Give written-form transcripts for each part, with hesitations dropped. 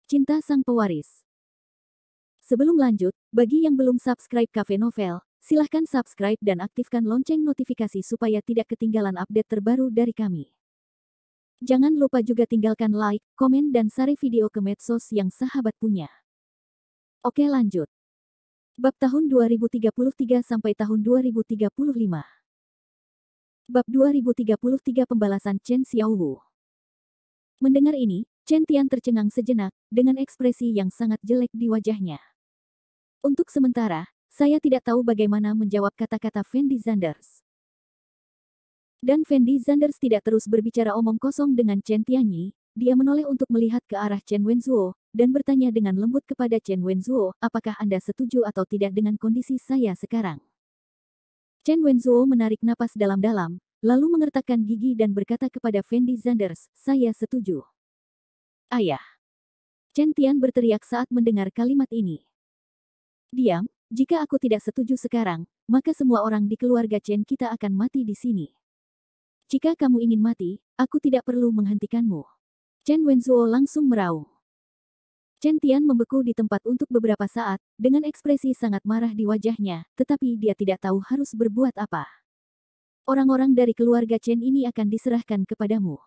Cinta Sang Pewaris. Sebelum lanjut, bagi yang belum subscribe Cafe Novel, silahkan subscribe dan aktifkan lonceng notifikasi supaya tidak ketinggalan update terbaru dari kami. Jangan lupa juga tinggalkan like, komen dan share video ke medsos yang sahabat punya. Oke lanjut. Bab tahun 2033 sampai tahun 2035. Bab 2033 Pembalasan Chen Xiaowu. Mendengar ini, Chen Tian tercengang sejenak, dengan ekspresi yang sangat jelek di wajahnya. Untuk sementara, saya tidak tahu bagaimana menjawab kata-kata Fendi Zanders. Dan Fendi Zanders tidak terus berbicara omong kosong dengan Chen Tianyi, dia menoleh untuk melihat ke arah Chen Wenzuo, dan bertanya dengan lembut kepada Chen Wenzuo, apakah Anda setuju atau tidak dengan kondisi saya sekarang? Chen Wenzuo menarik napas dalam-dalam, lalu mengertakkan gigi dan berkata kepada Fendi Zanders, saya setuju. Ayah. Chen Tian berteriak saat mendengar kalimat ini. Diam, jika aku tidak setuju sekarang, maka semua orang di keluarga Chen kita akan mati di sini. Jika kamu ingin mati, aku tidak perlu menghentikanmu. Chen Wenzuo langsung meraung. Chen Tian membeku di tempat untuk beberapa saat, dengan ekspresi sangat marah di wajahnya, tetapi dia tidak tahu harus berbuat apa. Orang-orang dari keluarga Chen ini akan diserahkan kepadamu.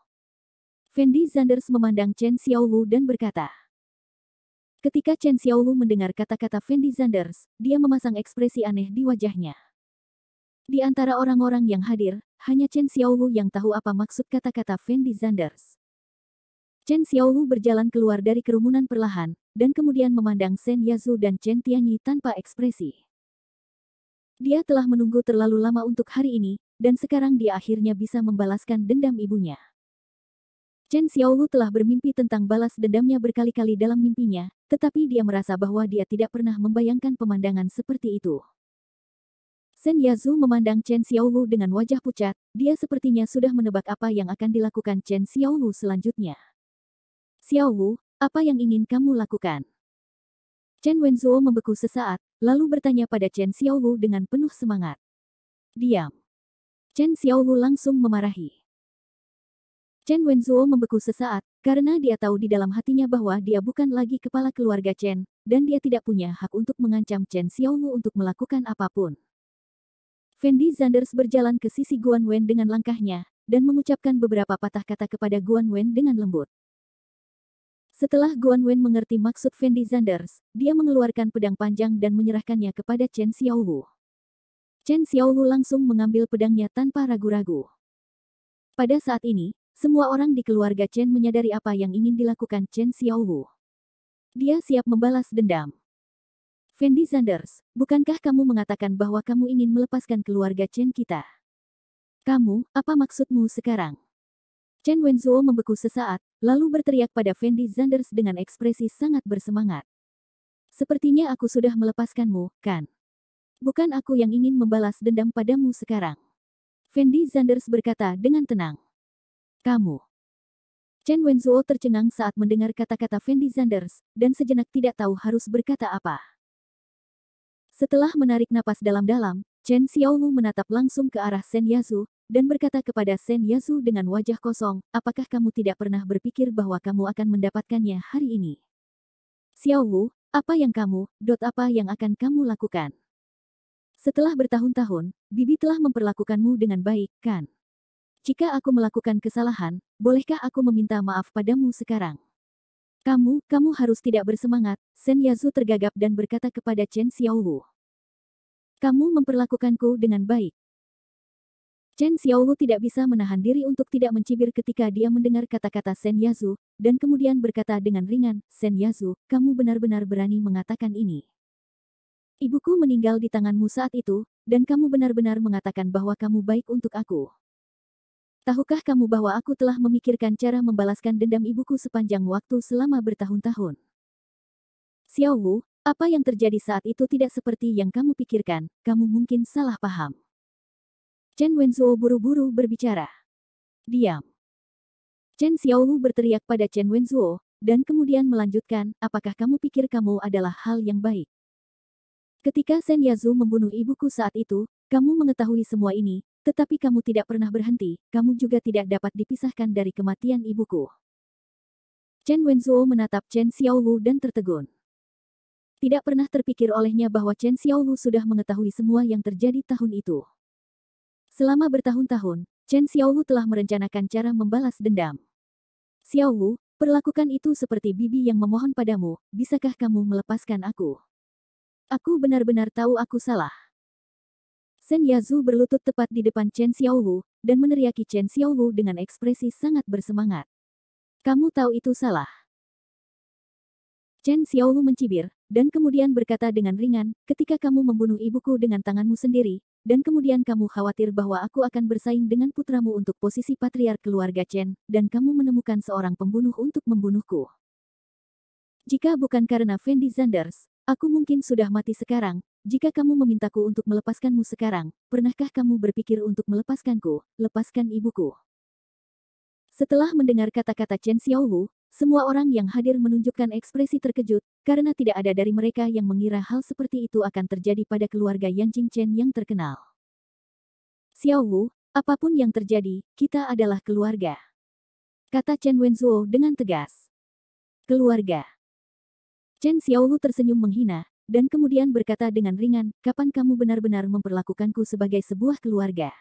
Fendi Zanders memandang Chen Xiaowu dan berkata. Ketika Chen Xiaowu mendengar kata-kata Fendi Zanders, dia memasang ekspresi aneh di wajahnya. Di antara orang-orang yang hadir, hanya Chen Xiaowu yang tahu apa maksud kata-kata Fendi Zanders. Chen Xiaowu berjalan keluar dari kerumunan perlahan, dan kemudian memandang Shen Yazu dan Chen Tianyi tanpa ekspresi. Dia telah menunggu terlalu lama untuk hari ini, dan sekarang dia akhirnya bisa membalaskan dendam ibunya. Chen Xiaowu telah bermimpi tentang balas dendamnya berkali-kali dalam mimpinya, tetapi dia merasa bahwa dia tidak pernah membayangkan pemandangan seperti itu. Shen Yazu memandang Chen Xiaowu dengan wajah pucat, dia sepertinya sudah menebak apa yang akan dilakukan Chen Xiaowu selanjutnya. Xiaowu, apa yang ingin kamu lakukan? Chen Wenzuo membeku sesaat, lalu bertanya pada Chen Xiaowu dengan penuh semangat. Diam. Chen Xiaowu langsung memarahi. Chen Wenzuo membeku sesaat, karena dia tahu di dalam hatinya bahwa dia bukan lagi kepala keluarga Chen, dan dia tidak punya hak untuk mengancam Chen Xiaowu untuk melakukan apapun. Fendi Zanders berjalan ke sisi Guan Wen dengan langkahnya, dan mengucapkan beberapa patah kata kepada Guan Wen dengan lembut. Setelah Guan Wen mengerti maksud Fendi Zanders, dia mengeluarkan pedang panjang dan menyerahkannya kepada Chen Xiaowu. Chen Xiaowu langsung mengambil pedangnya tanpa ragu-ragu. Pada saat ini, semua orang di keluarga Chen menyadari apa yang ingin dilakukan Chen Xiaowu. Dia siap membalas dendam. Fendi Zanders, bukankah kamu mengatakan bahwa kamu ingin melepaskan keluarga Chen kita? Kamu, apa maksudmu sekarang? Chen Wenzuo membeku sesaat, lalu berteriak pada Fendi Zanders dengan ekspresi sangat bersemangat. Sepertinya aku sudah melepaskanmu, kan? Bukan aku yang ingin membalas dendam padamu sekarang. Fendi Zanders berkata dengan tenang. Kamu. Chen Wenzuo tercengang saat mendengar kata-kata Fendi Zanders, dan sejenak tidak tahu harus berkata apa. Setelah menarik napas dalam-dalam, Chen Xiaowu menatap langsung ke arah Shen Yazu, dan berkata kepada Shen Yazu dengan wajah kosong, apakah kamu tidak pernah berpikir bahwa kamu akan mendapatkannya hari ini? Xiaowu, apa yang apa yang akan kamu lakukan? Setelah bertahun-tahun, Bibi telah memperlakukanmu dengan baik, kan? Jika aku melakukan kesalahan, bolehkah aku meminta maaf padamu sekarang? Kamu harus tidak bersemangat, Shen Yazu tergagap dan berkata kepada Chen Xiaowu. Kamu memperlakukanku dengan baik. Chen Xiaowu tidak bisa menahan diri untuk tidak mencibir ketika dia mendengar kata-kata Shen Yazu, dan kemudian berkata dengan ringan, Shen Yazu, kamu benar-benar berani mengatakan ini. Ibuku meninggal di tanganmu saat itu, dan kamu benar-benar mengatakan bahwa kamu baik untuk aku. Tahukah kamu bahwa aku telah memikirkan cara membalaskan dendam ibuku sepanjang waktu selama bertahun-tahun? Xiaowu, apa yang terjadi saat itu tidak seperti yang kamu pikirkan, kamu mungkin salah paham. Chen Wenzuo buru-buru berbicara. Diam. Chen Xiaowu berteriak pada Chen Wenzuo, dan kemudian melanjutkan, apakah kamu pikir kamu adalah hal yang baik? Ketika Shen Yazu membunuh ibuku saat itu, kamu mengetahui semua ini, tetapi kamu tidak pernah berhenti, kamu juga tidak dapat dipisahkan dari kematian ibuku. Chen Wenzuo menatap Chen Xiaowu dan tertegun. Tidak pernah terpikir olehnya bahwa Chen Xiaowu sudah mengetahui semua yang terjadi tahun itu. Selama bertahun-tahun, Chen Xiaowu telah merencanakan cara membalas dendam. Xiaowu, perlakukan itu seperti bibi yang memohon padamu, bisakah kamu melepaskan aku? Aku benar-benar tahu aku salah. Sen Yazu berlutut tepat di depan Chen Xiaowu, dan meneriaki Chen Xiaowu dengan ekspresi sangat bersemangat. Kamu tahu itu salah. Chen Xiaowu mencibir, dan kemudian berkata dengan ringan, ketika kamu membunuh ibuku dengan tanganmu sendiri, dan kemudian kamu khawatir bahwa aku akan bersaing dengan putramu untuk posisi patriark keluarga Chen, dan kamu menemukan seorang pembunuh untuk membunuhku. Jika bukan karena Fendi Zanders, aku mungkin sudah mati sekarang. Jika kamu memintaku untuk melepaskanmu sekarang, pernahkah kamu berpikir untuk melepaskanku, lepaskan ibuku? Setelah mendengar kata-kata Chen Xiaowu, semua orang yang hadir menunjukkan ekspresi terkejut, karena tidak ada dari mereka yang mengira hal seperti itu akan terjadi pada keluarga Yang Jingchen yang terkenal. Xiaowu, apapun yang terjadi, kita adalah keluarga. Kata Chen Wenzuo dengan tegas. Keluarga. Chen Xiaowu tersenyum menghina, dan kemudian berkata dengan ringan, kapan kamu benar-benar memperlakukanku sebagai sebuah keluarga?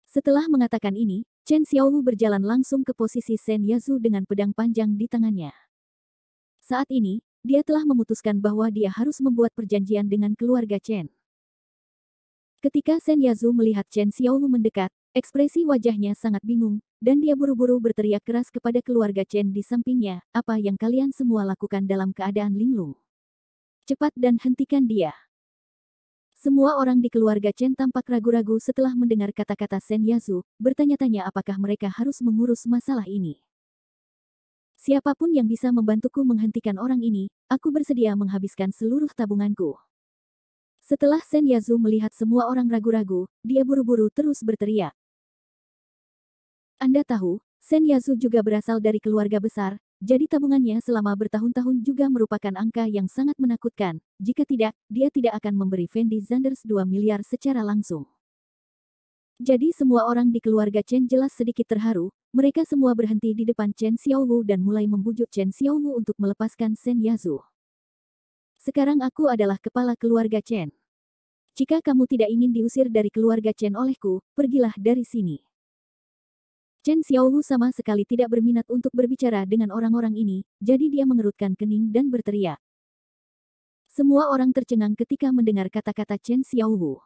Setelah mengatakan ini, Chen Xiaowu berjalan langsung ke posisi Sen Yazu dengan pedang panjang di tangannya. Saat ini, dia telah memutuskan bahwa dia harus membuat perjanjian dengan keluarga Chen. Ketika Sen Yazu melihat Chen Xiaowu mendekat, ekspresi wajahnya sangat bingung, dan dia buru-buru berteriak keras kepada keluarga Chen di sampingnya, apa yang kalian semua lakukan dalam keadaan linglung? Cepat dan hentikan dia. Semua orang di keluarga Chen tampak ragu-ragu setelah mendengar kata-kata Sen Yazu, bertanya-tanya apakah mereka harus mengurus masalah ini. Siapapun yang bisa membantuku menghentikan orang ini, aku bersedia menghabiskan seluruh tabunganku. Setelah Sen Yazu melihat semua orang ragu-ragu, dia buru-buru terus berteriak. Anda tahu, Sen Yazu juga berasal dari keluarga besar, jadi tabungannya selama bertahun-tahun juga merupakan angka yang sangat menakutkan. Jika tidak, dia tidak akan memberi Fendi Zanders 2 miliar secara langsung. Jadi semua orang di keluarga Chen jelas sedikit terharu, mereka semua berhenti di depan Chen Xiaowu dan mulai membujuk Chen Xiaowu untuk melepaskan Sen Yazu. Sekarang aku adalah kepala keluarga Chen. Jika kamu tidak ingin diusir dari keluarga Chen olehku, pergilah dari sini. Chen Xiaowu sama sekali tidak berminat untuk berbicara dengan orang-orang ini, jadi dia mengerutkan kening dan berteriak. Semua orang tercengang ketika mendengar kata-kata Chen Xiaowu.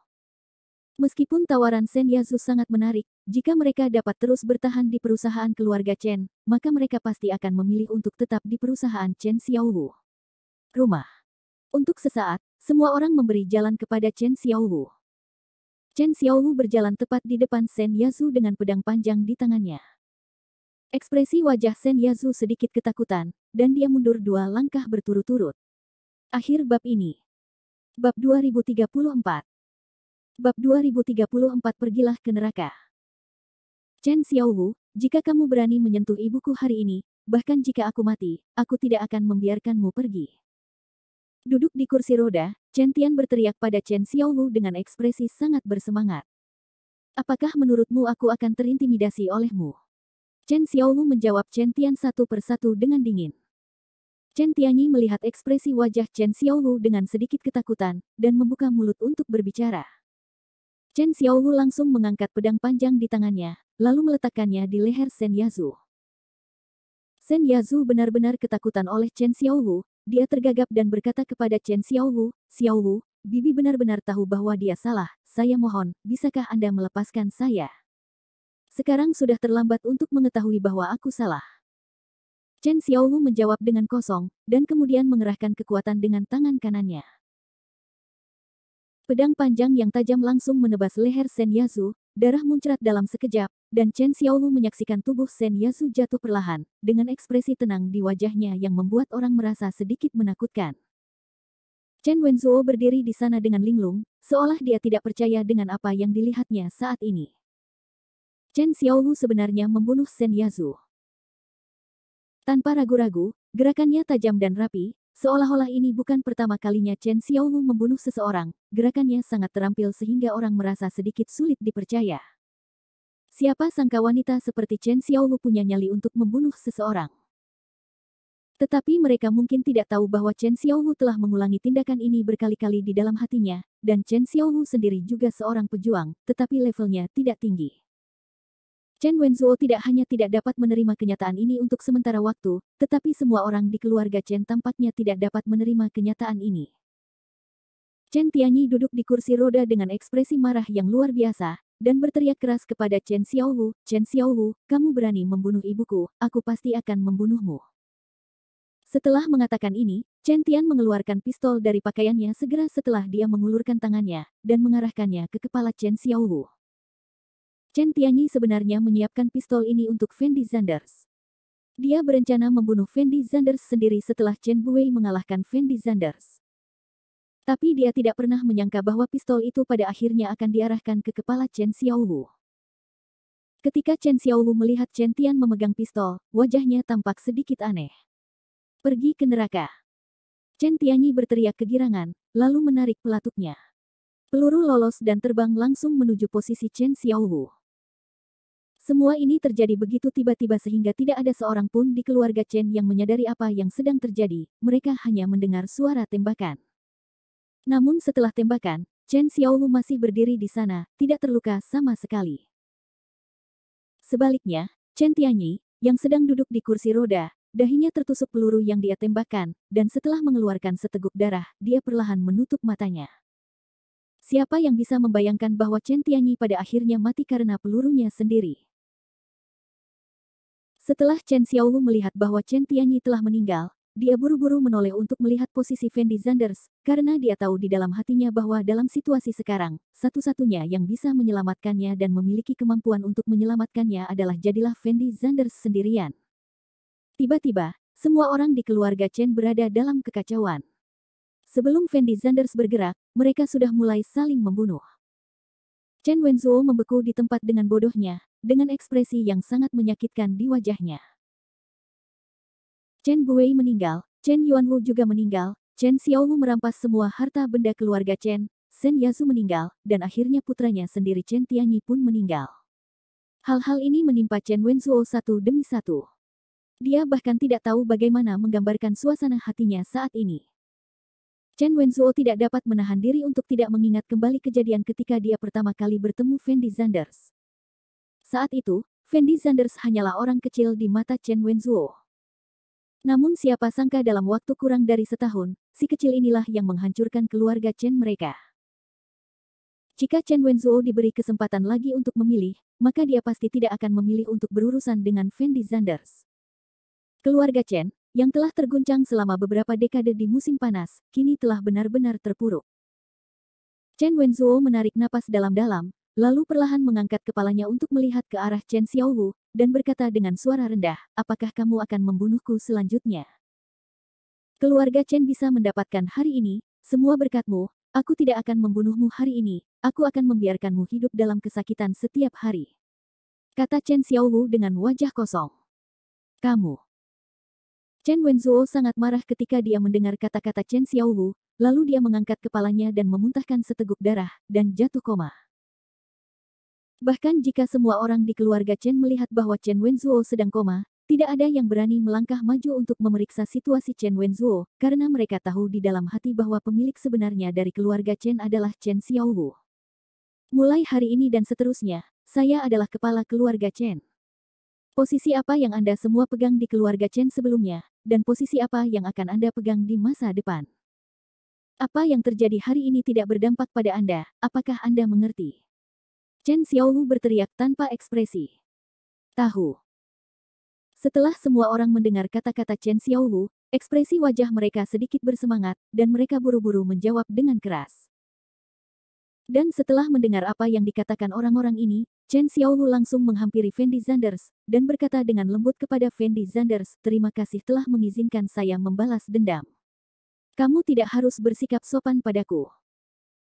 Meskipun tawaran Sen Yazu sangat menarik, jika mereka dapat terus bertahan di perusahaan keluarga Chen, maka mereka pasti akan memilih untuk tetap di perusahaan Chen Xiaowu. Rumah. Untuk sesaat, semua orang memberi jalan kepada Chen Xiaowu. Chen Xiaowu berjalan tepat di depan Sen Yazu dengan pedang panjang di tangannya. Ekspresi wajah Sen Yazu sedikit ketakutan, dan dia mundur 2 langkah berturut-turut. Akhir bab ini. Bab 2034. Bab 2034 Pergilah ke neraka. Chen Xiaowu, jika kamu berani menyentuh ibuku hari ini, bahkan jika aku mati, aku tidak akan membiarkanmu pergi. Duduk di kursi roda, Chen Tian berteriak pada Chen Xiaowu dengan ekspresi sangat bersemangat. Apakah menurutmu aku akan terintimidasi olehmu? Chen Xiaowu menjawab Chen Tian satu persatu dengan dingin. Chen Tianyi melihat ekspresi wajah Chen Xiaowu dengan sedikit ketakutan, dan membuka mulut untuk berbicara. Chen Xiaowu langsung mengangkat pedang panjang di tangannya, lalu meletakkannya di leher Sen Yazu. Sen Yazu benar-benar ketakutan oleh Chen Xiaowu. Dia tergagap dan berkata kepada Chen Xiaowu, Xiaowu, bibi benar-benar tahu bahwa dia salah, saya mohon, bisakah Anda melepaskan saya? Sekarang sudah terlambat untuk mengetahui bahwa aku salah. Chen Xiaowu menjawab dengan kosong, dan kemudian mengerahkan kekuatan dengan tangan kanannya. Pedang panjang yang tajam langsung menebas leher Sen Yazu, darah muncrat dalam sekejap, dan Chen Xiaowu menyaksikan tubuh Sen Yazu jatuh perlahan, dengan ekspresi tenang di wajahnya yang membuat orang merasa sedikit menakutkan. Chen Wenzuo berdiri di sana dengan linglung, seolah dia tidak percaya dengan apa yang dilihatnya saat ini. Chen Xiaowu sebenarnya membunuh Sen Yazu. Tanpa ragu-ragu, gerakannya tajam dan rapi, seolah-olah ini bukan pertama kalinya Chen Xiaowu membunuh seseorang, gerakannya sangat terampil sehingga orang merasa sedikit sulit dipercaya. Siapa sangka wanita seperti Chen Xiaowu punya nyali untuk membunuh seseorang. Tetapi mereka mungkin tidak tahu bahwa Chen Xiaowu telah mengulangi tindakan ini berkali-kali di dalam hatinya, dan Chen Xiaowu sendiri juga seorang pejuang, tetapi levelnya tidak tinggi. Chen Wenzuo tidak hanya tidak dapat menerima kenyataan ini untuk sementara waktu, tetapi semua orang di keluarga Chen tampaknya tidak dapat menerima kenyataan ini. Chen Tianyi duduk di kursi roda dengan ekspresi marah yang luar biasa, dan berteriak keras kepada Chen Xiaowu, "Chen Xiaowu, kamu berani membunuh ibuku, aku pasti akan membunuhmu." Setelah mengatakan ini, Chen Tian mengeluarkan pistol dari pakaiannya segera setelah dia mengulurkan tangannya, dan mengarahkannya ke kepala Chen Xiaowu. Chen Tianyi sebenarnya menyiapkan pistol ini untuk Fendi Zanders. Dia berencana membunuh Fendi Zanders sendiri setelah Chen Buwei mengalahkan Fendi Zanders. Tapi dia tidak pernah menyangka bahwa pistol itu pada akhirnya akan diarahkan ke kepala Chen Xiaowu. Ketika Chen Xiaowu melihat Chen Tian memegang pistol, wajahnya tampak sedikit aneh. "Pergi ke neraka." Chen Tianyi berteriak kegirangan, lalu menarik pelatuknya. Peluru lolos dan terbang langsung menuju posisi Chen Xiaowu. Semua ini terjadi begitu tiba-tiba sehingga tidak ada seorang pun di keluarga Chen yang menyadari apa yang sedang terjadi, mereka hanya mendengar suara tembakan. Namun setelah tembakan, Chen Xiaowu masih berdiri di sana, tidak terluka sama sekali. Sebaliknya, Chen Tianyi, yang sedang duduk di kursi roda, dahinya tertusuk peluru yang dia tembakkan, dan setelah mengeluarkan seteguk darah, dia perlahan menutup matanya. Siapa yang bisa membayangkan bahwa Chen Tianyi pada akhirnya mati karena pelurunya sendiri? Setelah Chen Xiaowu melihat bahwa Chen Tianyi telah meninggal, dia buru-buru menoleh untuk melihat posisi Fendi Zanders, karena dia tahu di dalam hatinya bahwa dalam situasi sekarang, satu-satunya yang bisa menyelamatkannya dan memiliki kemampuan untuk menyelamatkannya adalah jadilah Fendi Zanders sendirian. Tiba-tiba, semua orang di keluarga Chen berada dalam kekacauan. Sebelum Fendi Zanders bergerak, mereka sudah mulai saling membunuh. Chen Wenzuo membeku di tempat dengan bodohnya, dengan ekspresi yang sangat menyakitkan di wajahnya. Chen Buwei meninggal, Chen Yuanwu juga meninggal, Chen Xiaowu merampas semua harta benda keluarga Chen, Shen Yazu meninggal, dan akhirnya putranya sendiri Chen Tianyi pun meninggal. Hal-hal ini menimpa Chen Wenzuo satu demi satu. Dia bahkan tidak tahu bagaimana menggambarkan suasana hatinya saat ini. Chen Wenzuo tidak dapat menahan diri untuk tidak mengingat kembali kejadian ketika dia pertama kali bertemu Fendi Zanders. Saat itu, Fendi Zanders hanyalah orang kecil di mata Chen Wenzuo. Namun siapa sangka dalam waktu kurang dari setahun, si kecil inilah yang menghancurkan keluarga Chen mereka. Jika Chen Wenzuo diberi kesempatan lagi untuk memilih, maka dia pasti tidak akan memilih untuk berurusan dengan Fendi Zanders. Keluarga Chen, yang telah terguncang selama beberapa dekade di musim panas, kini telah benar-benar terpuruk. Chen Wenzuo menarik napas dalam-dalam, lalu perlahan mengangkat kepalanya untuk melihat ke arah Chen Xiaowu, dan berkata dengan suara rendah, "Apakah kamu akan membunuhku selanjutnya?" Keluarga Chen bisa mendapatkan hari ini, semua berkatmu, aku tidak akan membunuhmu hari ini, aku akan membiarkanmu hidup dalam kesakitan setiap hari. Kata Chen Xiaowu dengan wajah kosong. Kamu. Chen Wenzuo sangat marah ketika dia mendengar kata-kata Chen Xiaowu, lalu dia mengangkat kepalanya dan memuntahkan seteguk darah, dan jatuh koma. Bahkan jika semua orang di keluarga Chen melihat bahwa Chen Wenzuo sedang koma, tidak ada yang berani melangkah maju untuk memeriksa situasi Chen Wenzuo, karena mereka tahu di dalam hati bahwa pemilik sebenarnya dari keluarga Chen adalah Chen Xiaowu. Mulai hari ini dan seterusnya, saya adalah kepala keluarga Chen. Posisi apa yang Anda semua pegang di keluarga Chen sebelumnya, dan posisi apa yang akan Anda pegang di masa depan? Apa yang terjadi hari ini tidak berdampak pada Anda, apakah Anda mengerti? Chen Xiaowu berteriak tanpa ekspresi. Tahu. Setelah semua orang mendengar kata-kata Chen Xiaowu, ekspresi wajah mereka sedikit bersemangat, dan mereka buru-buru menjawab dengan keras. Dan setelah mendengar apa yang dikatakan orang-orang ini, Chen Xiaowu langsung menghampiri Fendi Zanders, dan berkata dengan lembut kepada Fendi Zanders, "Terima kasih telah mengizinkan saya membalas dendam. Kamu tidak harus bersikap sopan padaku."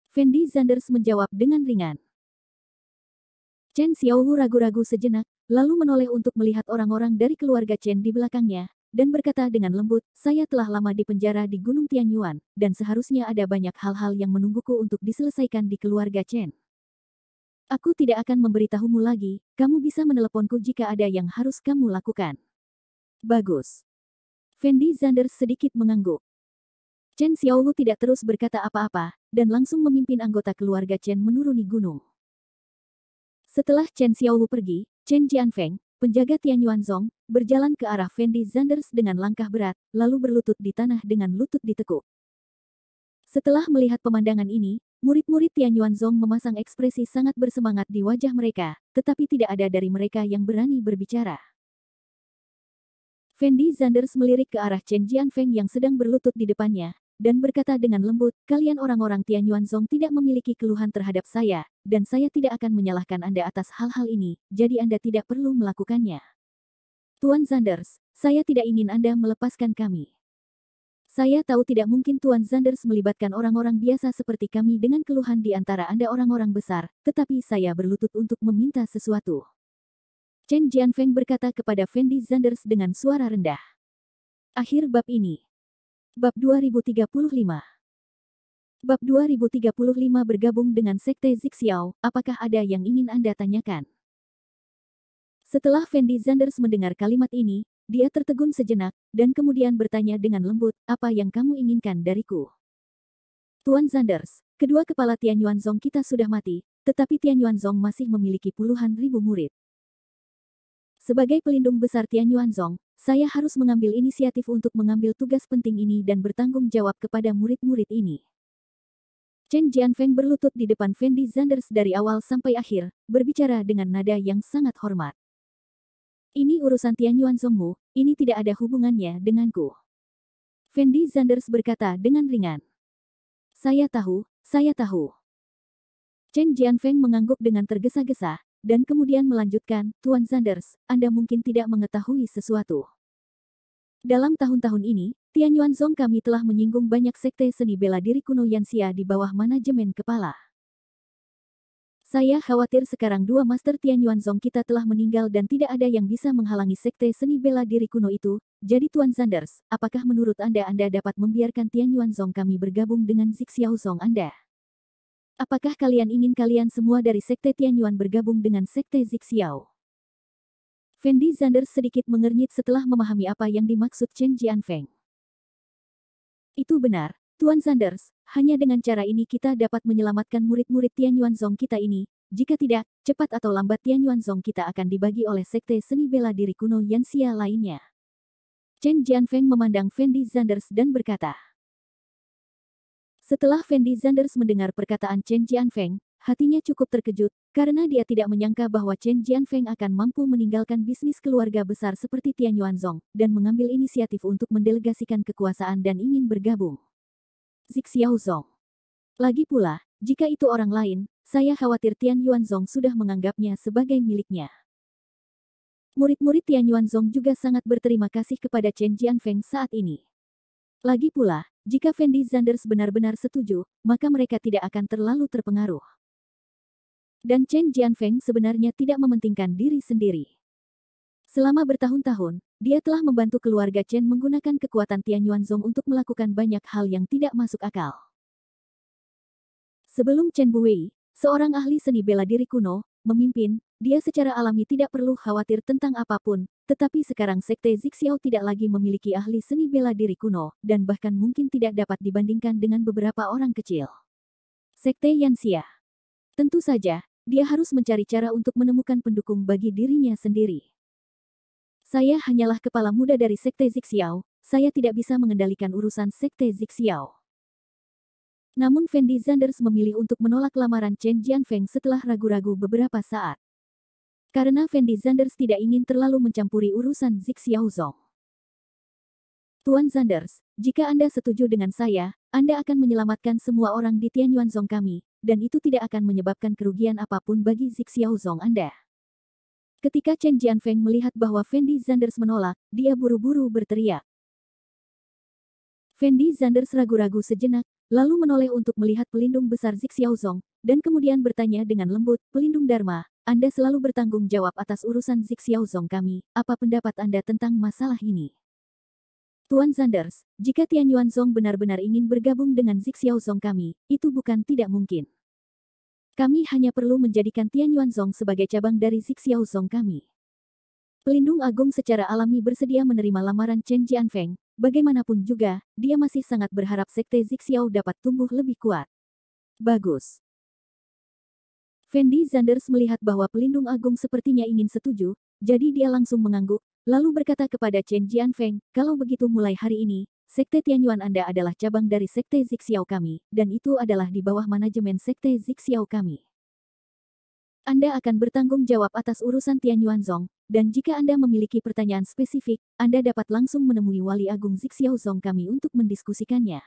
Fendi Zanders menjawab dengan ringan. Chen Xiaowu ragu-ragu sejenak, lalu menoleh untuk melihat orang-orang dari keluarga Chen di belakangnya, dan berkata dengan lembut, "Saya telah lama di penjara di Gunung Tianyuan, dan seharusnya ada banyak hal-hal yang menungguku untuk diselesaikan di keluarga Chen. Aku tidak akan memberitahumu lagi, kamu bisa meneleponku jika ada yang harus kamu lakukan." Bagus. Fendi Zanders sedikit mengangguk. Chen Xiaowu tidak terus berkata apa-apa, dan langsung memimpin anggota keluarga Chen menuruni gunung. Setelah Chen Xiaowu pergi, Chen Jianfeng, penjaga Tianyuanzong, berjalan ke arah Fendi Zanders dengan langkah berat, lalu berlutut di tanah dengan lutut ditekuk. Setelah melihat pemandangan ini, murid-murid Tianyuanzong memasang ekspresi sangat bersemangat di wajah mereka, tetapi tidak ada dari mereka yang berani berbicara. Fendi Zanders melirik ke arah Chen Jianfeng yang sedang berlutut di depannya, dan berkata dengan lembut, "Kalian orang-orang Tianyuanzong tidak memiliki keluhan terhadap saya, dan saya tidak akan menyalahkan Anda atas hal-hal ini, jadi Anda tidak perlu melakukannya. Tuan Zanders, saya tidak ingin Anda melepaskan kami. Saya tahu tidak mungkin Tuan Zanders melibatkan orang-orang biasa seperti kami dengan keluhan di antara Anda orang-orang besar, tetapi saya berlutut untuk meminta sesuatu." Chen Jianfeng berkata kepada Fendi Zanders dengan suara rendah. Akhir bab ini. Bab 2035. Bab 2035 bergabung dengan Sekte Zixiao, apakah ada yang ingin Anda tanyakan? Setelah Fendi Zanders mendengar kalimat ini, dia tertegun sejenak, dan kemudian bertanya dengan lembut, apa yang kamu inginkan dariku? Tuan Zanders, kedua kepala Tianyuanzong kita sudah mati, tetapi Tianyuanzong masih memiliki puluhan ribu murid. Sebagai pelindung besar Tianyuanzong, saya harus mengambil inisiatif untuk mengambil tugas penting ini dan bertanggung jawab kepada murid-murid ini. Chen Jianfeng berlutut di depan Fendi Zanders dari awal sampai akhir, berbicara dengan nada yang sangat hormat. Ini urusan Tianyuanzongmu, ini tidak ada hubungannya denganku. Fendi Zanders berkata dengan ringan. Saya tahu, saya tahu. Chen Jianfeng mengangguk dengan tergesa-gesa, dan kemudian melanjutkan, Tuan Zanders, Anda mungkin tidak mengetahui sesuatu. Dalam tahun-tahun ini, Tianyuanzong kami telah menyinggung banyak sekte seni bela diri kuno Yanxia di bawah manajemen kepala. Saya khawatir sekarang dua master Tianyuanzong kita telah meninggal dan tidak ada yang bisa menghalangi sekte seni bela diri kuno itu. Jadi Tuan Zanders, apakah menurut Anda dapat membiarkan Tianyuanzong kami bergabung dengan Zixiaozong Anda? Apakah kalian ingin kalian semua dari Sekte Tianyuan bergabung dengan Sekte Zixiao? Fendi Zanders sedikit mengernyit setelah memahami apa yang dimaksud Chen Jianfeng. Itu benar, Tuan Zanders, hanya dengan cara ini kita dapat menyelamatkan murid-murid Tianyuanzong kita ini, jika tidak, cepat atau lambat Tianyuanzong kita akan dibagi oleh Sekte Seni Bela Diri Kuno Yanxia lainnya. Chen Jianfeng memandang Fendi Zanders dan berkata. Setelah Fendi Zanders mendengar perkataan Chen Jianfeng, hatinya cukup terkejut, karena dia tidak menyangka bahwa Chen Jianfeng akan mampu meninggalkan bisnis keluarga besar seperti Tianyuanzong, dan mengambil inisiatif untuk mendelegasikan kekuasaan dan ingin bergabung. Zixiaozong. Lagi pula, jika itu orang lain, saya khawatir Tianyuanzong sudah menganggapnya sebagai miliknya. Murid-murid Tianyuanzong juga sangat berterima kasih kepada Chen Jianfeng saat ini. Lagi pula, jika Fendi Zanders benar-benar setuju, maka mereka tidak akan terlalu terpengaruh. Dan Chen Jianfeng sebenarnya tidak mementingkan diri sendiri. Selama bertahun-tahun, dia telah membantu keluarga Chen menggunakan kekuatan Tianyuanzong untuk melakukan banyak hal yang tidak masuk akal. Sebelum Chen Buwei, seorang ahli seni bela diri kuno, memimpin, dia secara alami tidak perlu khawatir tentang apapun, tetapi sekarang Sekte Zixiao tidak lagi memiliki ahli seni bela diri kuno, dan bahkan mungkin tidak dapat dibandingkan dengan beberapa orang kecil. Sekte Yanxia. Tentu saja, dia harus mencari cara untuk menemukan pendukung bagi dirinya sendiri. Saya hanyalah kepala muda dari Sekte Zixiao, saya tidak bisa mengendalikan urusan Sekte Zixiao. Namun Fendi Zanders memilih untuk menolak lamaran Chen Jianfeng setelah ragu-ragu beberapa saat. Karena Fendi Zanders tidak ingin terlalu mencampuri urusan Zixiaozong. Tuan Zanders, jika Anda setuju dengan saya, Anda akan menyelamatkan semua orang di Tianyuanzong kami, dan itu tidak akan menyebabkan kerugian apapun bagi Zixiaozong Anda. Ketika Chen Jianfeng melihat bahwa Fendi Zanders menolak, dia buru-buru berteriak. Fendi Zanders ragu-ragu sejenak, lalu menoleh untuk melihat pelindung besar Zixiaozong, dan kemudian bertanya dengan lembut, pelindung Dharma, Anda selalu bertanggung jawab atas urusan Zixiaozong kami, apa pendapat Anda tentang masalah ini? Tuan Zanders, jika Tianyuanzong benar-benar ingin bergabung dengan Zixiaozong kami, itu bukan tidak mungkin. Kami hanya perlu menjadikan Tianyuanzong sebagai cabang dari Zixiaozong kami. Pelindung agung secara alami bersedia menerima lamaran Chen Jianfeng. Bagaimanapun juga, dia masih sangat berharap Sekte Zixiao dapat tumbuh lebih kuat. Bagus. Fendi Zanders melihat bahwa pelindung agung sepertinya ingin setuju, jadi dia langsung mengangguk, lalu berkata kepada Chen Jianfeng, kalau begitu mulai hari ini, Sekte Tianyuan Anda adalah cabang dari Sekte Zixiao kami, dan itu adalah di bawah manajemen Sekte Zixiao kami. Anda akan bertanggung jawab atas urusan Tianyuan Zong, dan jika Anda memiliki pertanyaan spesifik, Anda dapat langsung menemui Wali Agung Zixiao Zong kami untuk mendiskusikannya.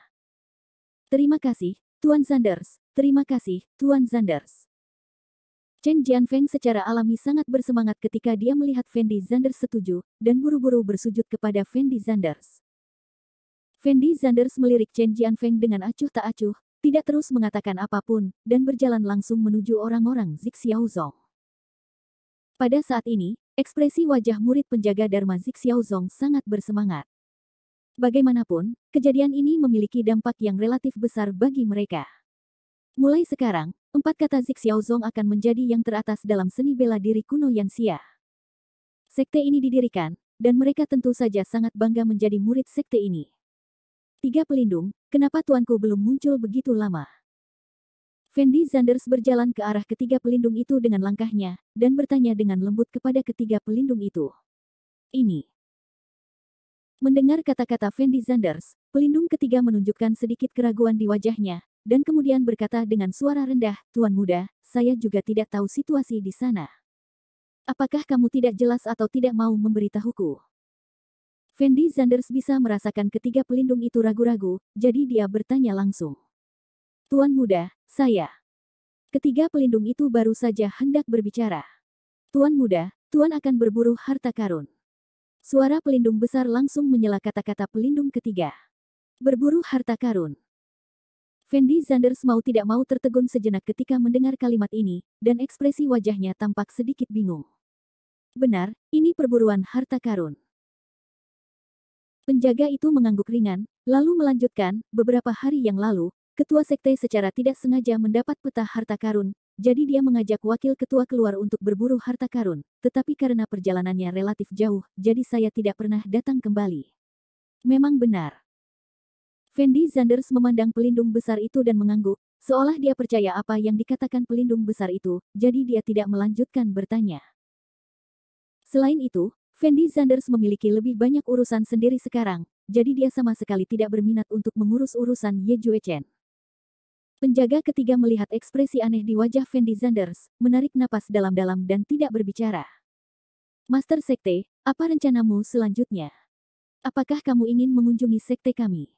Terima kasih, Tuan Zanders. Terima kasih, Tuan Zanders. Chen Jianfeng secara alami sangat bersemangat ketika dia melihat Fendi Zanders setuju, dan buru-buru bersujud kepada Fendi Zanders. Fendi Zanders melirik Chen Jianfeng dengan acuh tak acuh, tidak terus mengatakan apapun, dan berjalan langsung menuju orang-orang Zixiao Zong. Pada saat ini, ekspresi wajah murid penjaga Dharma Zixiao Zong sangat bersemangat. Bagaimanapun, kejadian ini memiliki dampak yang relatif besar bagi mereka. Mulai sekarang, 4 kata Zixiao Zong akan menjadi yang teratas dalam seni bela diri kuno Yanxia. Sekte ini didirikan, dan mereka tentu saja sangat bangga menjadi murid sekte ini. 3 pelindung, kenapa tuanku belum muncul begitu lama? Fendi Zanders berjalan ke arah ketiga pelindung itu dengan langkahnya, dan bertanya dengan lembut kepada ketiga pelindung itu. Ini. Mendengar kata-kata Fendi Zanders, pelindung ketiga menunjukkan sedikit keraguan di wajahnya, dan kemudian berkata dengan suara rendah, Tuan Muda, saya juga tidak tahu situasi di sana. Apakah kamu tidak jelas atau tidak mau memberitahuku? Fendi Zanders bisa merasakan ketiga pelindung itu ragu-ragu, jadi dia bertanya langsung. Tuan Muda, saya. Ketiga pelindung itu baru saja hendak berbicara. Tuan Muda, Tuan akan berburu harta karun. Suara pelindung besar langsung menyela kata-kata pelindung ketiga. Berburu harta karun. Fendi Zanders mau tidak mau tertegun sejenak ketika mendengar kalimat ini, dan ekspresi wajahnya tampak sedikit bingung. Benar, ini perburuan harta karun. Penjaga itu mengangguk ringan, lalu melanjutkan, beberapa hari yang lalu, ketua sekte secara tidak sengaja mendapat peta harta karun, jadi dia mengajak wakil ketua keluar untuk berburu harta karun, tetapi karena perjalanannya relatif jauh, jadi saya tidak pernah datang kembali. Memang benar. Fendi Zanders memandang pelindung besar itu dan mengangguk, seolah dia percaya apa yang dikatakan pelindung besar itu, jadi dia tidak melanjutkan bertanya. Selain itu, Fendi Zanders memiliki lebih banyak urusan sendiri sekarang, jadi dia sama sekali tidak berminat untuk mengurus urusan Ye Juechen. Penjaga ketiga melihat ekspresi aneh di wajah Fendi Zanders, menarik napas dalam-dalam dan tidak berbicara. Master Sekte, apa rencanamu selanjutnya? Apakah kamu ingin mengunjungi sekte kami?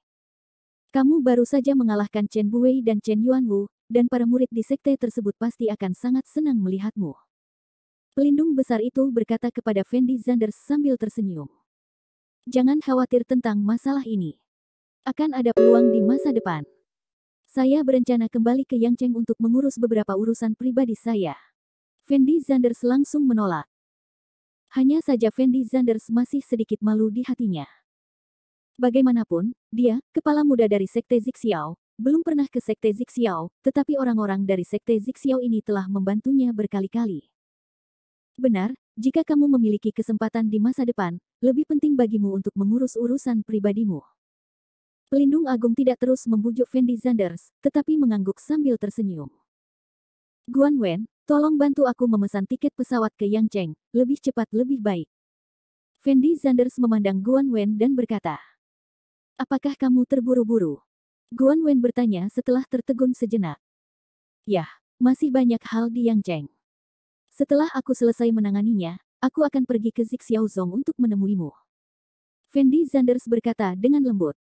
Kamu baru saja mengalahkan Chen Buwei dan Chen Yuanwu, dan para murid di sekte tersebut pasti akan sangat senang melihatmu. Pelindung besar itu berkata kepada Fendi Zanders sambil tersenyum. Jangan khawatir tentang masalah ini. Akan ada peluang di masa depan. Saya berencana kembali ke Yangcheng untuk mengurus beberapa urusan pribadi saya. Fendi Zanders langsung menolak. Hanya saja Fendi Zanders masih sedikit malu di hatinya. Bagaimanapun, dia, kepala muda dari Sekte Zixiao, belum pernah ke Sekte Zixiao, tetapi orang-orang dari Sekte Zixiao ini telah membantunya berkali-kali. Benar, jika kamu memiliki kesempatan di masa depan, lebih penting bagimu untuk mengurus urusan pribadimu. Pelindung agung tidak terus membujuk Fendi Zanders, tetapi mengangguk sambil tersenyum. Guan Wen, tolong bantu aku memesan tiket pesawat ke Yangcheng, lebih cepat lebih baik. Fendi Zanders memandang Guan Wen dan berkata. Apakah kamu terburu-buru? Guan Wen bertanya setelah tertegun sejenak. Yah, masih banyak hal di Yangcheng. Setelah aku selesai menanganinya, aku akan pergi ke Zixiao Zong untuk menemuimu. Fendi Zanders berkata dengan lembut.